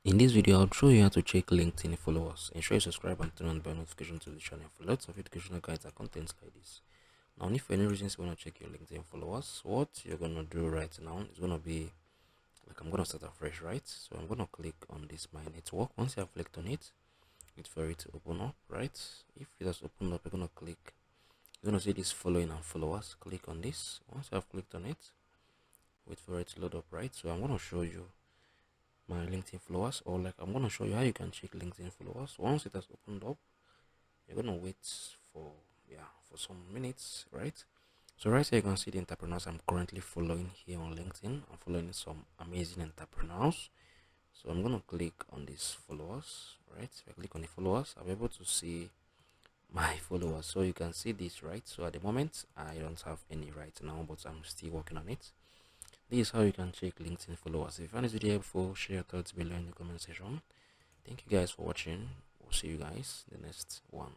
In this video, I'll show you how to check LinkedIn followers. Ensure you subscribe and turn on the bell notification to the channel for lots of educational guides and contents like this. Now, if for any reasons you want to check your LinkedIn followers, what you're going to do right now is going to be like I'm going to start afresh, right? So I'm going to click on this My Network. Once you have clicked on it, wait for it to open up, right? If it has opened up, you're going to click. You're going to see this following and followers. Click on this. Once you have clicked on it, wait for it to load up, right? So I'm going to show you my LinkedIn followers, or like I'm gonna show you how you can check LinkedIn followers. Once it has opened up, you're gonna wait for for some minutes, right? So right here you can see the entrepreneurs I'm currently following here on LinkedIn. I'm following some amazing entrepreneurs. So I'm gonna click on these followers, right? If I click on the followers, I'll be able to see my followers. So you can see this, right? So at the moment I don't have any right now, but I'm still working on it. This is how you can check LinkedIn followers. If you found this video helpful, share your thoughts below in the comment section. Thank you guys for watching. We'll see you guys in the next one.